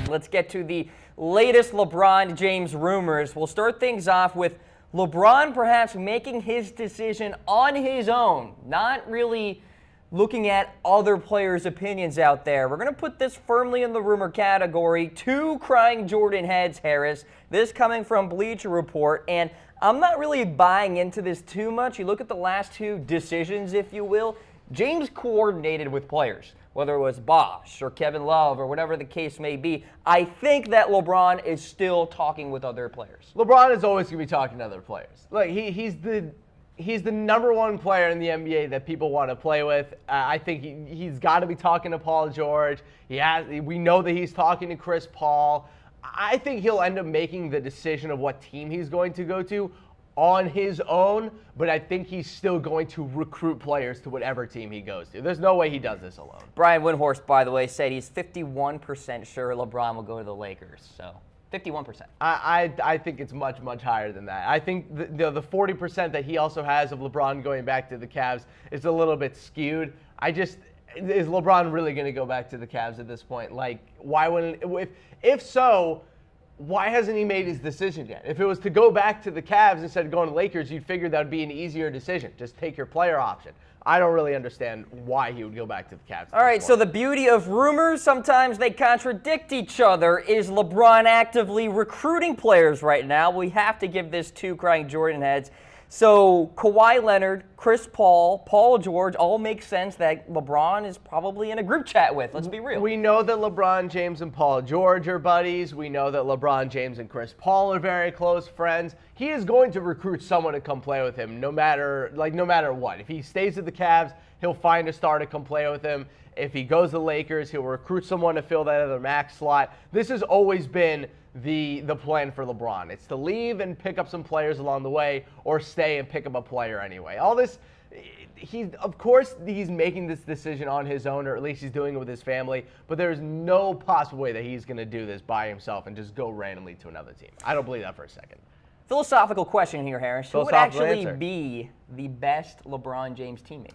right, let's get to the latest LeBron James rumors. We'll start things off with LeBron perhaps making his decision on his own, not really looking at other players' opinions out there. We're going to put this firmly in the rumor category. 2 crying Jordan heads, Harris. This coming from Bleacher Report, and I'm not really buying into this too much. You look at the last 2 decisions, if you will. James coordinated with players, whether it was Bosh or Kevin Love or whatever the case may be. I think that LeBron is still talking with other players. LeBron is always going to be talking to other players. Like he's the number 1 player in the NBA that people want to play with. I think he's got to be talking to Paul George. We know that he's talking to Chris Paul. I think he'll end up making the decision of what team he's going to go to on his own, but I think he's still going to recruit players to whatever team he goes to. There's no way he does this alone. Brian Windhorst, by the way, said he's 51% sure LeBron will go to the Lakers. So 51%. I think it's much, much higher than that. I think the 40% that he also has of LeBron going back to the Cavs is a little bit skewed. Is LeBron really going to go back to the Cavs at this point? Like, why wouldn't? If so, why hasn't he made his decision yet? If it was to go back to the Cavs instead of going to Lakers, you'd figure that would be an easier decision. Just take your player option. I don't really understand why he would go back to the Cavs. All right, so the beauty of rumors, sometimes they contradict each other. Is LeBron actively recruiting players right now? We have to give this 2 crying Jordan heads. So Kawhi Leonard, Chris Paul, Paul George all make sense that LeBron is probably in a group chat with. Let's be real. We know that LeBron James and Paul George are buddies. We know that LeBron James and Chris Paul are very close friends. He is going to recruit someone to come play with him no matter what. If he stays at the Cavs, he'll find a star to come play with him. If he goes to the Lakers, he'll recruit someone to fill that other max slot. This has always been the plan for LeBron. It's to leave and pick up some players along the way, or stay and pick up a player anyway. All this, of course he's making this decision on his own, or at least he's doing it with his family, but there's no possible way that he's going to do this by himself and just go randomly to another team. I don't believe that for a second. Philosophical question here, Harris. Who would actually be the best LeBron James teammate?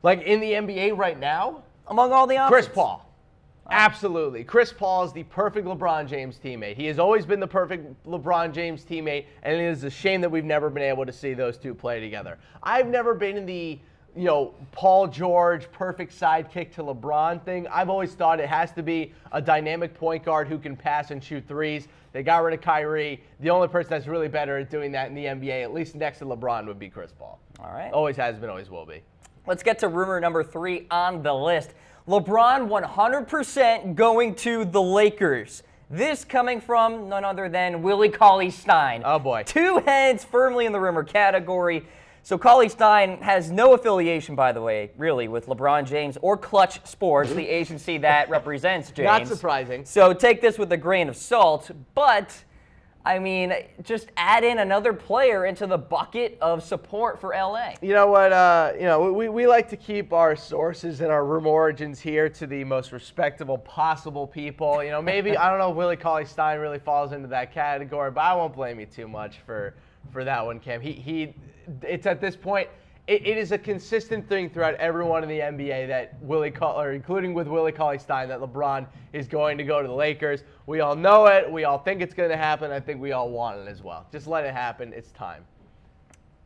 Like in the NBA right now? Among all the options? Chris Paul. Absolutely. Chris Paul is the perfect LeBron James teammate. He has always been the perfect LeBron James teammate, and it is a shame that we've never been able to see those 2 play together. I've never been in the, Paul George perfect sidekick to LeBron thing. I've always thought it has to be a dynamic point guard who can pass and shoot threes. They got rid of Kyrie. The only person that's really better at doing that in the NBA, at least next to LeBron, would be Chris Paul. All right. Always has been, always will be. Let's get to rumor number 3 on the list. LeBron 100% going to the Lakers. This coming from none other than Willie Cauley-Stein. Oh, boy. 2 heads firmly in the rumor category. So Cauley-Stein has no affiliation, by the way, really, with LeBron James or Clutch Sports, the agency that represents James. Not surprising. So take this with a grain of salt, but I mean, just add in another player into the bucket of support for LA. You know what? We like to keep our sources and our rumor origins here to the most respectable possible people. Maybe I don't know if Willie Cauley-Stein really falls into that category, but I won't blame you too much for that one, Cam. It's at this point. It is a consistent thing throughout everyone in the NBA that including with Willie Cauley-Stein, that LeBron is going to go to the Lakers. We all know it. We all think it's going to happen. I think we all want it as well. Just let it happen. It's time.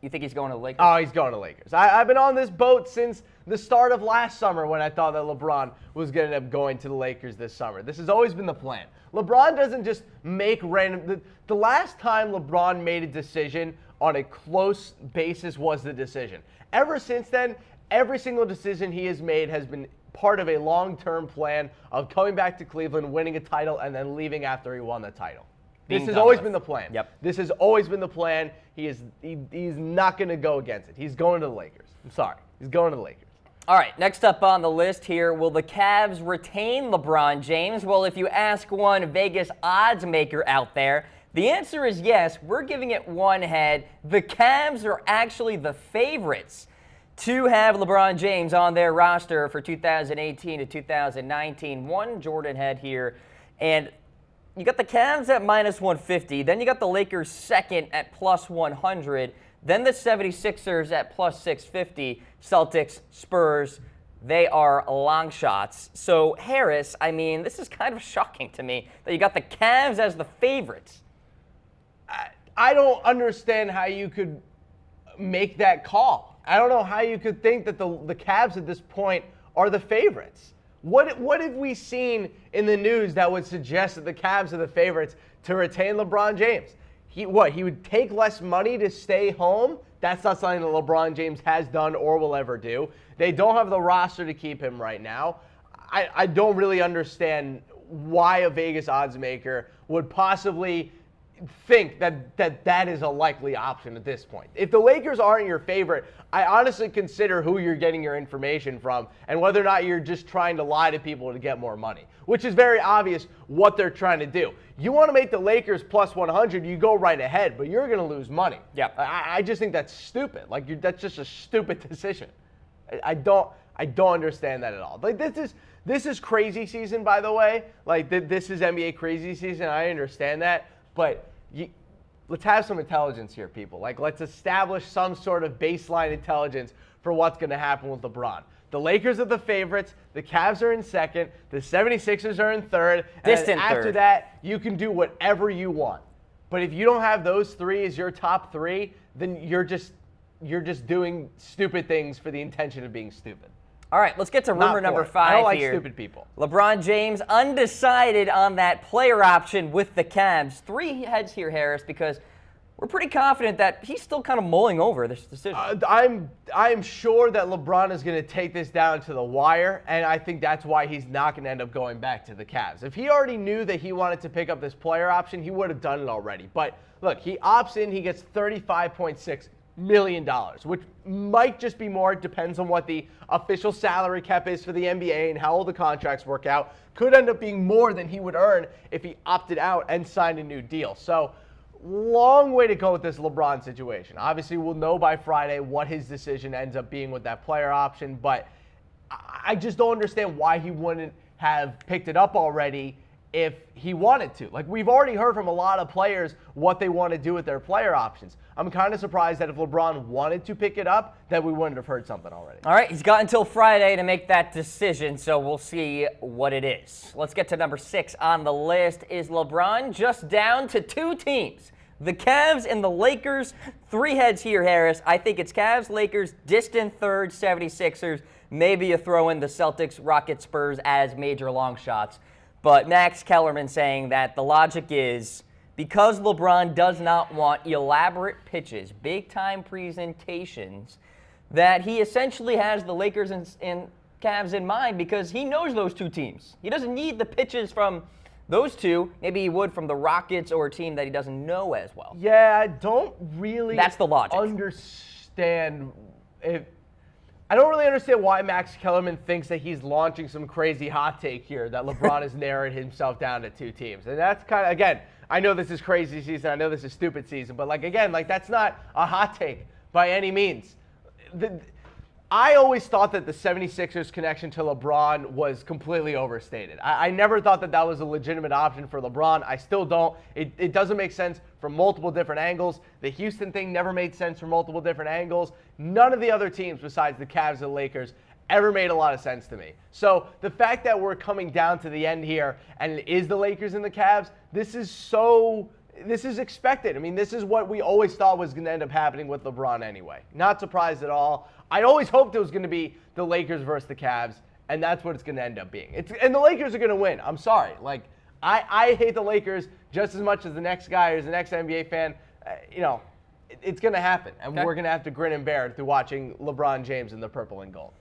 You think he's going to the Lakers? Oh, he's going to the Lakers. I've been on this boat since the start of last summer when I thought that LeBron was going to end up going to the Lakers this summer. This has always been the plan. LeBron doesn't just make random. The last time LeBron made a decision on a close basis was the decision. Ever since then, every single decision he has made has been part of a long-term plan of coming back to Cleveland, winning a title, and then leaving after he won the title. This has always been the plan. Yep. This has always been the plan. He's not going to go against it. He's going to the Lakers. I'm sorry. He's going to the Lakers. All right, next up on the list here, will the Cavs retain LeBron James? Well, if you ask one Vegas odds maker out there, the answer is yes. We're giving it 1 head. The Cavs are actually the favorites to have LeBron James on their roster for 2018 to 2019. 1 Jordan head here. And you got the Cavs at -150. Then you got the Lakers second at +100. Then the 76ers at +650. Celtics, Spurs, they are long shots. So, Harris, I mean, this is kind of shocking to me that you got the Cavs as the favorites. I don't understand how you could make that call. I don't know how you could think that the Cavs at this point are the favorites. What have we seen in the news that would suggest that the Cavs are the favorites to retain LeBron James? He would take less money to stay home? That's not something that LeBron James has done or will ever do. They don't have the roster to keep him right now. I don't really understand why a Vegas odds maker would possibly think that is a likely option at this point. If the Lakers aren't your favorite, I honestly consider who you're getting your information from and whether or not you're just trying to lie to people to get more money, which is very obvious what they're trying to do. You want to make the Lakers plus 100, you go right ahead, but you're going to lose money. Yeah. I just think that's stupid. That's just a stupid decision. I don't understand that at all. This is crazy season, by the way. This is NBA crazy season. I understand that. But let's have some intelligence here, people. Let's establish some sort of baseline intelligence for what's going to happen with LeBron. The Lakers are the favorites. The Cavs are in second. The 76ers are in third. Distant and after third. that, you can do whatever you want. But if you don't have those three as your top three, then you're just doing stupid things for the intention of being stupid. All right, let's get to rumor number 5 I don't like here. stupid people. LeBron James undecided on that player option with the Cavs. 3 heads here, Harris, because we're pretty confident that he's still kind of mulling over this decision. I'm sure that LeBron is going to take this down to the wire, and I think that's why he's not going to end up going back to the Cavs. If he already knew that he wanted to pick up this player option, he would have done it already. But look, he opts in, he gets $35.6 million, which might just be more. It depends on what the official salary cap is for the NBA and how all the contracts work out. Could end up being more than he would earn if he opted out and signed a new deal. So, long way to go with this LeBron situation. Obviously, we'll know by Friday what his decision ends up being with that player option, but I just don't understand why he wouldn't have picked it up already if he wanted to. We've already heard from a lot of players what they want to do with their player options. I'm kind of surprised that if LeBron wanted to pick it up, that we wouldn't have heard something already. All right, he's got until Friday to make that decision, so we'll see what it is. Let's get to number 6 on the list. Is LeBron just down to 2 teams? The Cavs and the Lakers. 3 heads here, Harris. I think it's Cavs, Lakers, distant third, 76ers. Maybe you throw in the Celtics, Rockets, Spurs as major long shots. But Max Kellerman saying that the logic is because LeBron does not want elaborate pitches, big-time presentations, that he essentially has the Lakers and Cavs in mind because he knows those 2 teams. He doesn't need the pitches from those 2. Maybe he would from the Rockets or a team that he doesn't know as well. Yeah, I don't really That's the logic. understand I don't really understand why Max Kellerman thinks that he's launching some crazy hot take here, that LeBron has narrowed himself down to 2 teams. And that's kind of, again, I know this is crazy season, I know this is stupid season, but that's not a hot take by any means. I always thought that the 76ers connection to LeBron was completely overstated. I never thought that that was a legitimate option for LeBron. I still don't. It doesn't make sense from multiple different angles. The Houston thing never made sense from multiple different angles. None of the other teams besides the Cavs and Lakers ever made a lot of sense to me. So the fact that we're coming down to the end here and it is the Lakers and the Cavs, this is expected. I mean, this is what we always thought was going to end up happening with LeBron anyway. Not surprised at all. I always hoped it was going to be the Lakers versus the Cavs, and that's what it's going to end up being. And the Lakers are going to win. I'm sorry. I hate the Lakers just as much as the next guy or as the next NBA fan. It's going to happen, and we're going to have to grin and bear it through watching LeBron James in the purple and gold.